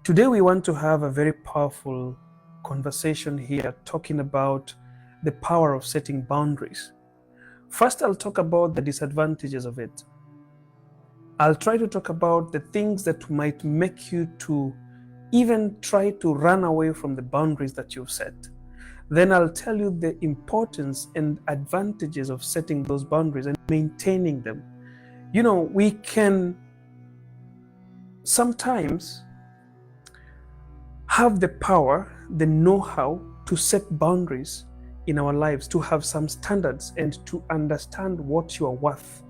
Today we want to have a very powerful conversation here, talking about the power of setting boundaries. First, I'll talk about the disadvantages of it. I'll try to talk about the things that might make you to even try to run away from the boundaries that you've set. Then I'll tell you the importance and advantages of setting those boundaries and maintaining them. You know, we can sometimes have the power, the know-how to set boundaries in our lives, to have some standards and to understand what you are worth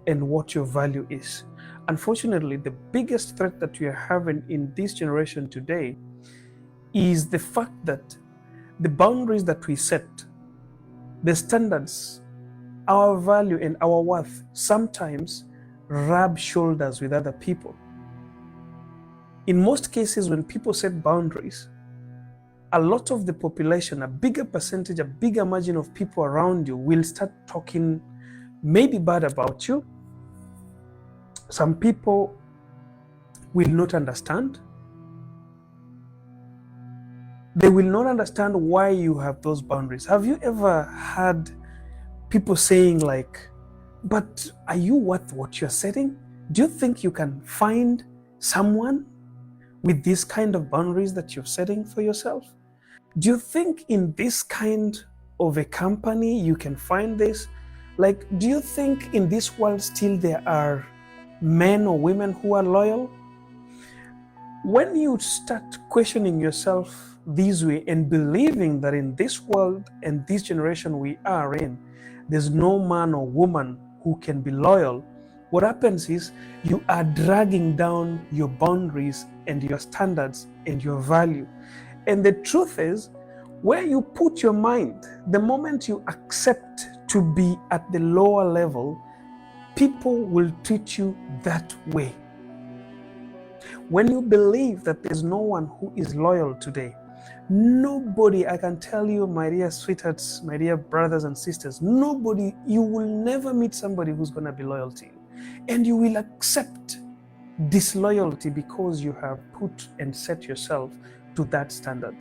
and what your value is. Unfortunately, the biggest threat that we are having in this generation today is the fact that the boundaries that we set, the standards, our value and our worth sometimes rub shoulders with other people. In most cases, when people set boundaries, a lot of the population, a bigger percentage, a bigger margin of people around you will start talking maybe bad about you. Some people will not understand. They will not understand why you have those boundaries. Have you ever had people saying like, but are you worth what you're setting? Do you think you can find someone with this kind of boundaries that you're setting for yourself? Do you think in this kind of a company you can find this? Like, do you think in this world still there are men or women who are loyal? When you start questioning yourself this way and believing that in this world and this generation we are in, there's no man or woman who can be loyal, what happens is you are dragging down your boundaries and your standards and your value. And the truth is, where you put your mind, the moment you accept to be at the lower level, people will treat you that way. When you believe that there's no one who is loyal today, nobody, I can tell you, my dear sweethearts, my dear brothers and sisters, nobody, you will never meet somebody who's going to be loyal to you. And you will accept disloyalty because you have put and set yourself to that standard.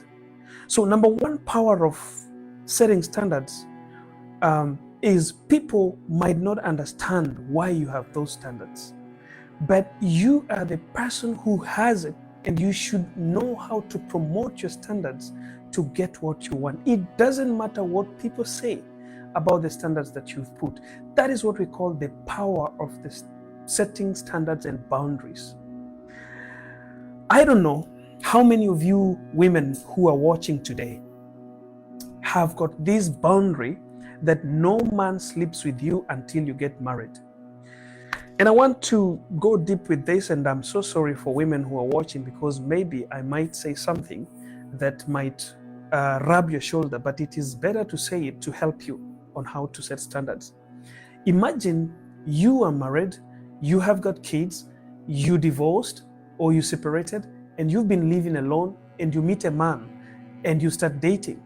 So number one power of setting standards is people might not understand why you have those standards. But you are the person who has it, and you should know how to promote your standards to get what you want. It doesn't matter what people say about the standards that you've put. That is what we call the power of the setting standards and boundaries. I don't know how many of you women who are watching today have got this boundary that no man sleeps with you until you get married. And I want to go deep with this, and I'm so sorry for women who are watching, because maybe I might say something that might rub your shoulder, but it is better to say it to help you on how to set standards. Imagine you are married, you have got kids, you divorced or you separated, and you've been living alone, and you meet a man and you start dating.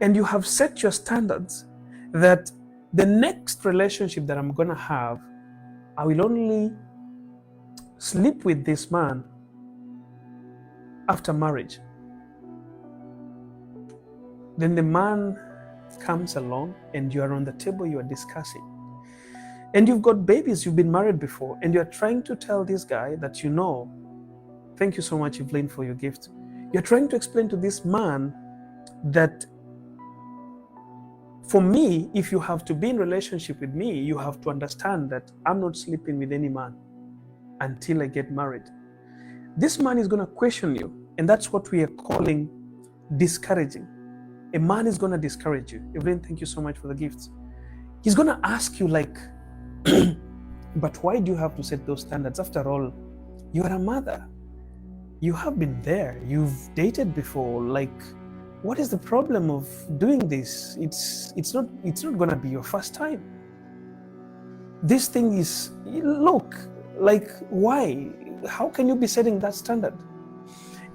And you have set your standards that the next relationship that I'm going to have, I will only sleep with this man after marriage. Then the man comes along and you are on the table, you are discussing. And you've got babies, you've been married before, and you're trying to tell this guy that, you know, thank you so much, Evelyn, for your gift. You're trying to explain to this man that for me, if you have to be in relationship with me, you have to understand that I'm not sleeping with any man until I get married. This man is going to question you, and that's what we are calling discouraging. A man is going to discourage you. Evelyn, thank you so much for the gifts. He's going to ask you like, but why do you have to set those standards? After all, you are a mother. You have been there. You've dated before. Like, what is the problem of doing this? It's not going to be your first time. This thing is, look, like, why? How can you be setting that standard?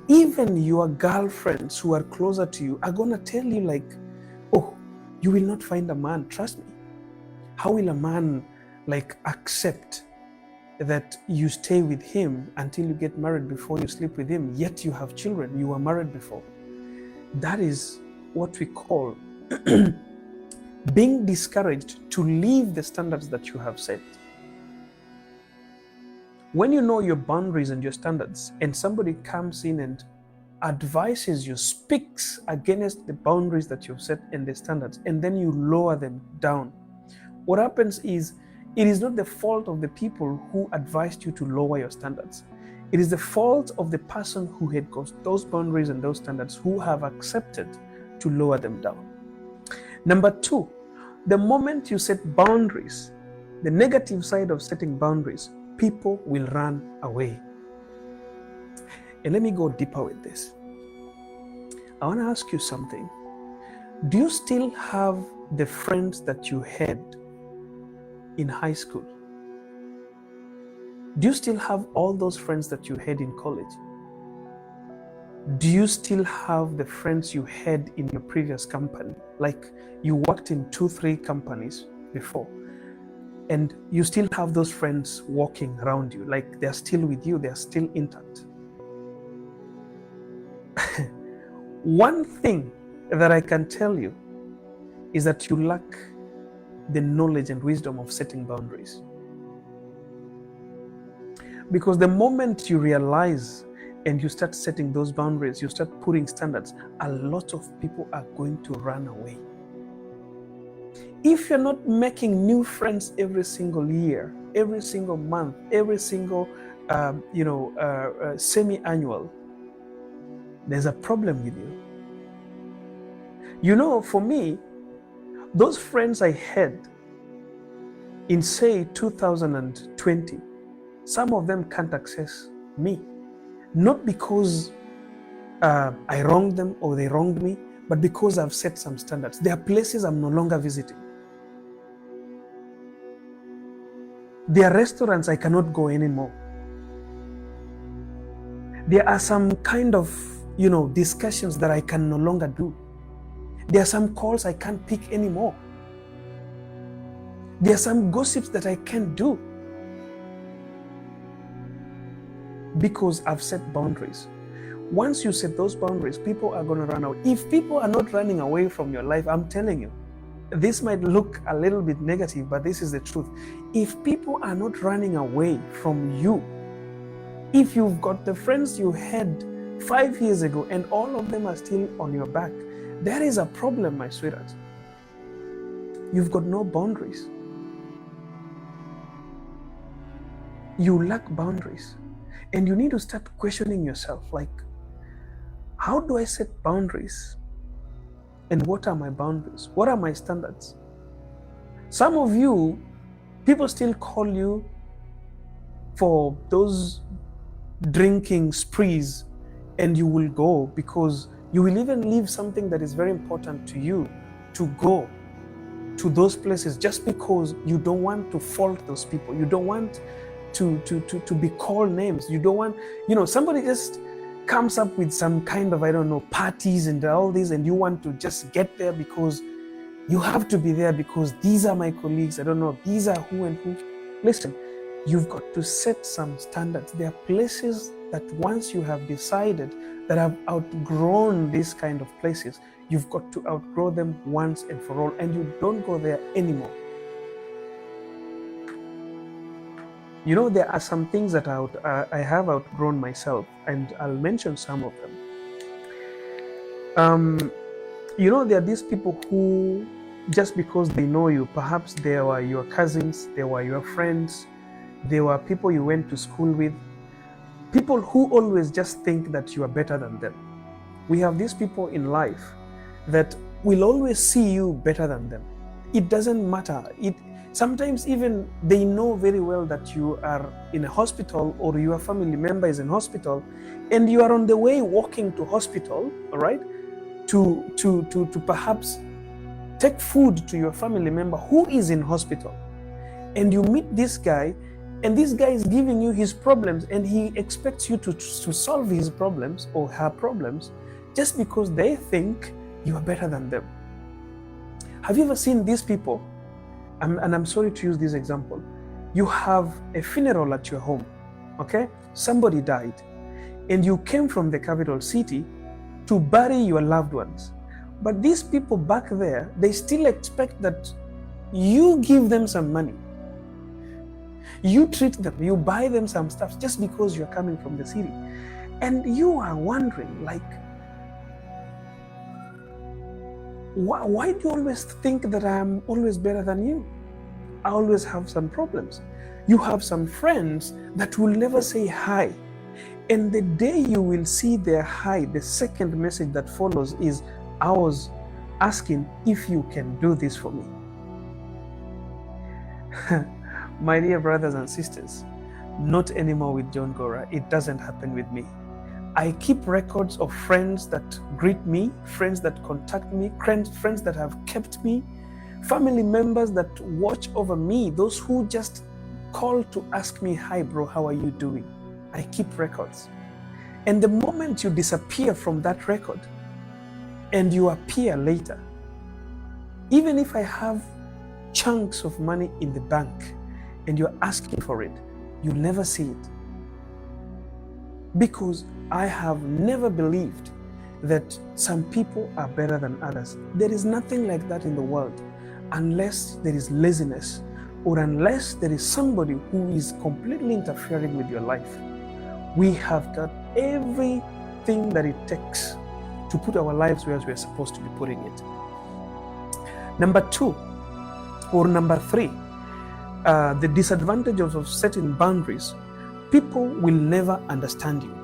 Even your girlfriends who are closer to you are going to tell you like, oh, you will not find a man, trust me. How will a man like accept that you stay with him until you get married before you sleep with him, yet you have children, you were married before. That is what we call being discouraged to leave the standards that you have set. When you know your boundaries and your standards, and somebody comes in and advises you, speaks against the boundaries that you've set and the standards, and then you lower them down, what happens is, it is not the fault of the people who advised you to lower your standards. It is the fault of the person who had got those boundaries and those standards who have accepted to lower them down. Number two, the moment you set boundaries, the negative side of setting boundaries, people will run away. And let me go deeper with this. I want to ask you something. Do you still have the friends that you had in high school? Do you still have all those friends that you had in college? Do you still have the friends you had in your previous company? Like you worked in 2-3 companies before, and you still have those friends walking around you, like they're still with you, they're still intact. One thing that I can tell you is that you lack the knowledge and wisdom of setting boundaries. Because the moment you realize and you start setting those boundaries, you start putting standards, a lot of people are going to run away. If you're not making new friends every single year, every single month, every single semi-annual, there's a problem with you. You know, for me, those friends I had in, say, 2020, some of them can't access me. Not because I wronged them or they wronged me, but because I've set some standards. There are places I'm no longer visiting. There are restaurants I cannot go anymore. There are some kind of, discussions that I can no longer do. There are some calls I can't pick anymore. There are some gossips that I can't do because I've set boundaries. Once you set those boundaries, people are going to run away. If people are not running away from your life, I'm telling you, this might look a little bit negative, but this is the truth. If people are not running away from you, if you've got the friends you had 5 years ago and all of them are still on your back, there is a problem, my sweetheart. You've got no boundaries. You lack boundaries. And you need to start questioning yourself, like, how do I set boundaries? And what are my boundaries? What are my standards? Some of you, people still call you for those drinking sprees, and you will go because you will even leave something that is very important to you to go to those places just because you don't want to fault those people. You don't want to be called names. You don't want, somebody just comes up with some kind of, parties and all this, and you want to just get there because you have to be there because these are my colleagues. These are who and who. Listen, you've got to set some standards. There are places that once you have decided that I've outgrown these kind of places, you've got to outgrow them once and for all, and you don't go there anymore. There are some things that I have outgrown myself, and I'll mention some of them. There are these people who, just because they know you, perhaps they were your cousins, they were your friends, they were people you went to school with, people who always just think that you are better than them. We have these people in life that will always see you better than them. It doesn't matter. Sometimes even they know very well that you are in a hospital or your family member is in hospital and you are on the way walking to hospital, all right, to perhaps take food to your family member who is in hospital. And you meet this guy, and this guy is giving you his problems, and he expects you to solve his problems or her problems just because they think you are better than them. Have you ever seen these people? And I'm sorry to use this example. You have a funeral at your home, okay? Somebody died, and you came from the capital city to bury your loved ones. But these people back there, they still expect that you give them some money. You treat them, you buy them some stuff just because you're coming from the city. And you are wondering, like, why do you always think that I'm always better than you? I always have some problems. You have some friends that will never say hi. And the day you will see their hi, the second message that follows is, I was asking if you can do this for me. My dear brothers and sisters, not anymore with John Gora. It doesn't happen with me. I keep records of friends that greet me, friends that contact me, friends that have kept me, family members that watch over me, those who just call to ask me, hi bro, how are you doing? I keep records. And the moment you disappear from that record and you appear later, even if I have chunks of money in the bank and you're asking for it, you'll never see it. Because I have never believed that some people are better than others. There is nothing like that in the world unless there is laziness or unless there is somebody who is completely interfering with your life. We have got everything that it takes to put our lives where we're supposed to be putting it. Number two, or number three, the disadvantage of setting boundaries. People will never understand you.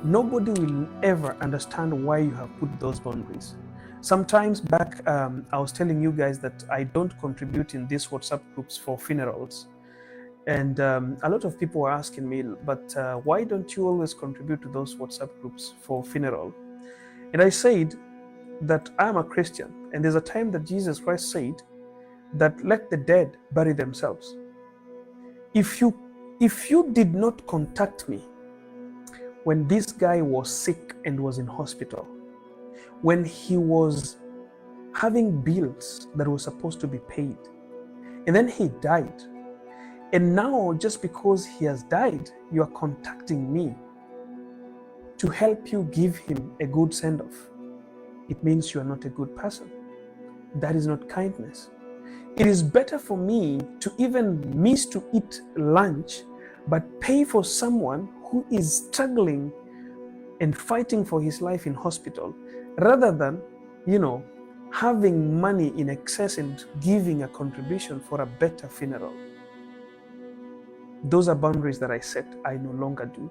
Nobody will ever understand why you have put those boundaries. Sometimes back, I was telling you guys that I don't contribute in these WhatsApp groups for funerals. And a lot of people were asking me, but why don't you always contribute to those WhatsApp groups for funeral? And I said that I'm a Christian. And there's a time that Jesus Christ said that let the dead bury themselves. If you did not contact me when this guy was sick and was in hospital, when he was having bills that were supposed to be paid, and then he died, and now just because he has died, you are contacting me to help you give him a good send-off, it means you are not a good person. That is not kindness. It is better for me to even miss to eat lunch, but pay for someone who is struggling and fighting for his life in hospital, rather than, having money in excess and giving a contribution for a better funeral. Those are boundaries that I set. I no longer do.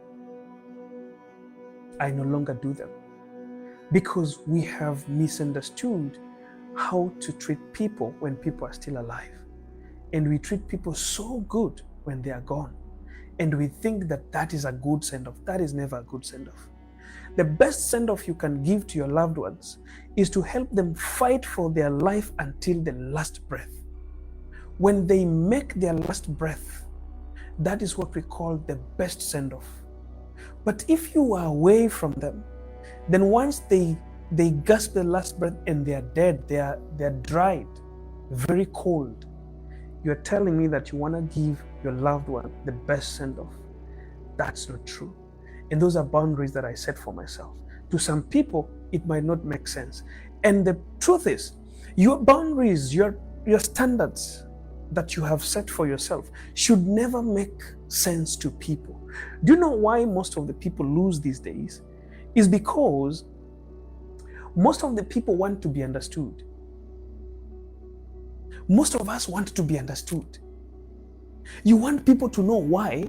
I no longer do them because we have misunderstood how to treat people when people are still alive. And we treat people so good when they are gone. And we think that that is a good send-off. That is never a good send-off. The best send-off you can give to your loved ones is to help them fight for their life until the last breath. When they make their last breath, that is what we call the best send-off. But if you are away from them, then once they gasp their last breath and they are dead, they are dried, very cold, you're telling me that you want to give your loved one the best send-off. That's not true. And those are boundaries that I set for myself. To some people, it might not make sense. And the truth is, your boundaries, your standards that you have set for yourself should never make sense to people. Do you know why most of the people lose these days? Is because most of the people want to be understood. Most of us want to be understood. You want people to know why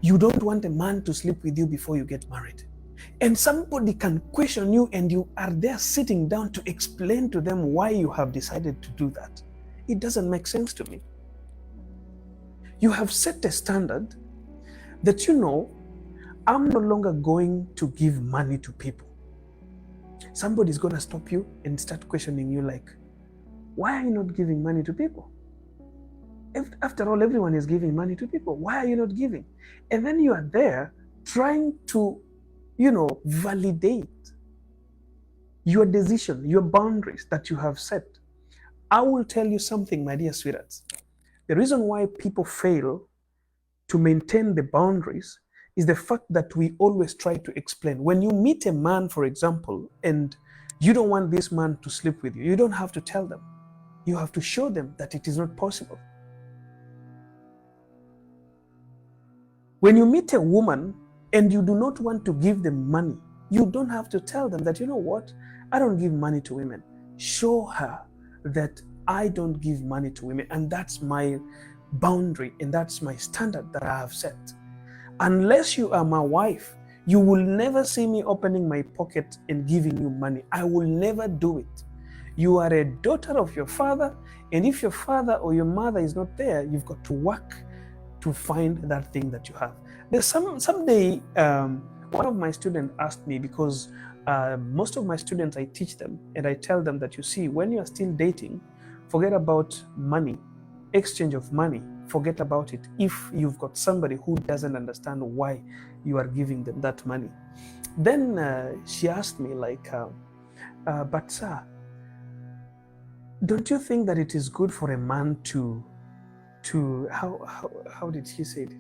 you don't want a man to sleep with you before you get married. And somebody can question you and you are there sitting down to explain to them why you have decided to do that. It doesn't make sense to me. You have set a standard that I'm no longer going to give money to people. Somebody's going to stop you and start questioning you like, why are you not giving money to people? After all, everyone is giving money to people. Why are you not giving? And then you are there trying to, validate your decision, your boundaries that you have set. I will tell you something, my dear sweethearts. The reason why people fail to maintain the boundaries is the fact that we always try to explain. When you meet a man, for example, and you don't want this man to sleep with you, you don't have to tell them. You have to show them that it is not possible. When you meet a woman and you do not want to give them money, you don't have to tell them that, you know what, I don't give money to women. Show her that I don't give money to women, and that's my boundary and that's my standard that I have set. Unless you are my wife, you will never see me opening my pocket and giving you money. I will never do it. You are a daughter of your father, and if your father or your mother is not there, you've got to work to find that thing that you have. There's someday, one of my students asked me, because most of my students, I teach them and I tell them that, you see, when you are still dating, forget about money, exchange of money, forget about it if you've got somebody who doesn't understand why you are giving them that money. Then she asked me like, but sir, don't you think that it is good for a man to how did she say it?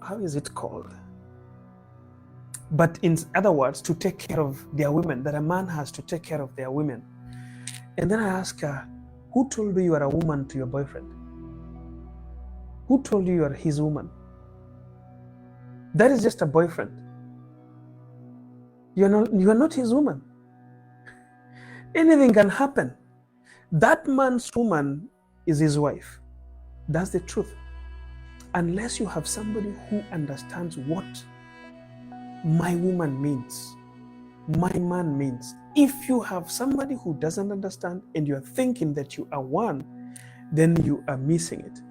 How is it called? But in other words, to take care of their women, that a man has to take care of their women. And then I asked her, who told you you are a woman to your boyfriend? Who told you you are his woman? That is just a boyfriend. You are not his woman. Anything can happen. That man's woman is his wife. That's the truth. Unless you have somebody who understands what my woman means, my man means. If you have somebody who doesn't understand and you're thinking that you are one, then you are missing it.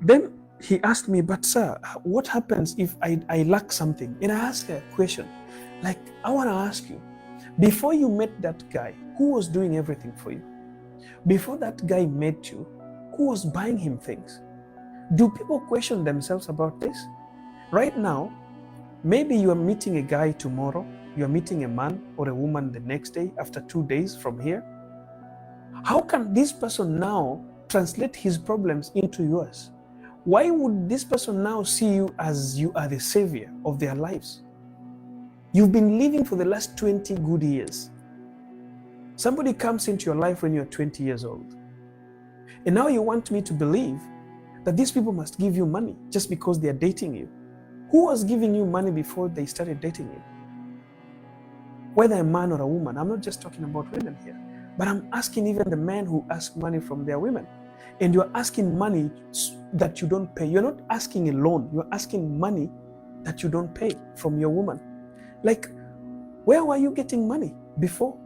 Then he asked me, but sir, what happens if I lack something? And I asked her a question, like, I want to ask you, before you met that guy, who was doing everything for you? Before that guy met you, who was buying him things? Do people question themselves about this? Right now, maybe you are meeting a guy tomorrow, you are meeting a man or a woman the next day, after 2 days from here. How can this person now translate his problems into yours? Why would this person now see you as you are the savior of their lives? You've been living for the last 20 good years. Somebody comes into your life when you're 20 years old. And now you want me to believe that these people must give you money just because they are dating you. Who was giving you money before they started dating you? Whether a man or a woman, I'm not just talking about women here, but I'm asking even the men who ask money from their women. And you're asking money that you don't pay. You're not asking a loan, you're asking money that you don't pay from your woman. Like, where were you getting money before?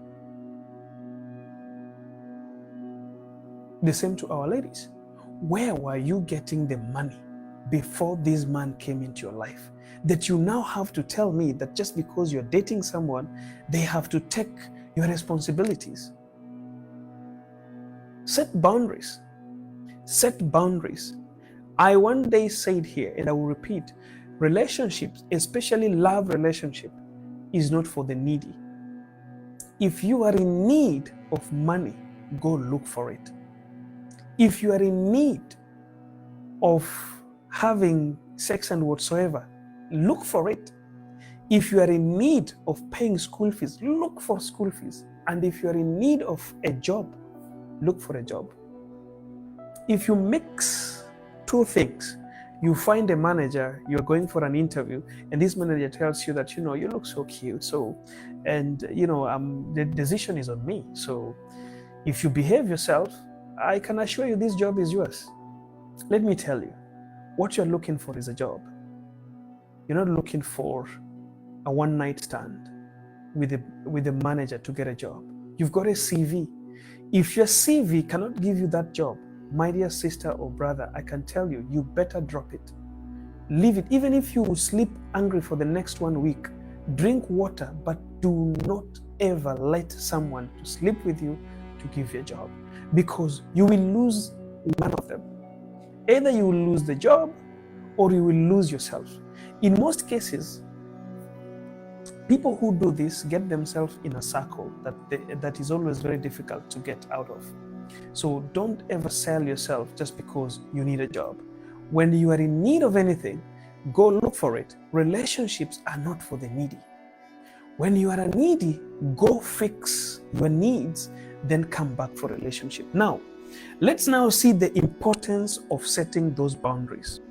The same to our ladies. Where were you getting the money before this man came into your life? That you now have to tell me that just because you're dating someone, they have to take your responsibilities. Set boundaries. Set boundaries. I one day said here, and I will repeat, relationships, especially love relationship, is not for the needy. If you are in need of money, go look for it. If you are in need of having sex and whatsoever, look for it. If you are in need of paying school fees, look for school fees. And if you are in need of a job, look for a job. If you mix two things, you find a manager, you're going for an interview, and this manager tells you that, you look so cute, the decision is on me. So if you behave yourself, I can assure you this job is yours. Let me tell you, what you're looking for is a job. You're not looking for a one-night stand with a manager to get a job. You've got a CV. If your CV cannot give you that job, my dear sister or brother, I can tell you, you better drop it. Leave it. Even if you will sleep angry for the next 1 week, drink water, but do not ever let someone to sleep with you to give you a job, because you will lose one of them. Either you will lose the job or you will lose yourself. In most cases, people who do this get themselves in a circle that is always very difficult to get out of. So don't ever sell yourself just because you need a job. When you are in need of anything, go look for it. Relationships are not for the needy. When you are needy, go fix your needs, then come back for relationship. Now, let's now see the importance of setting those boundaries.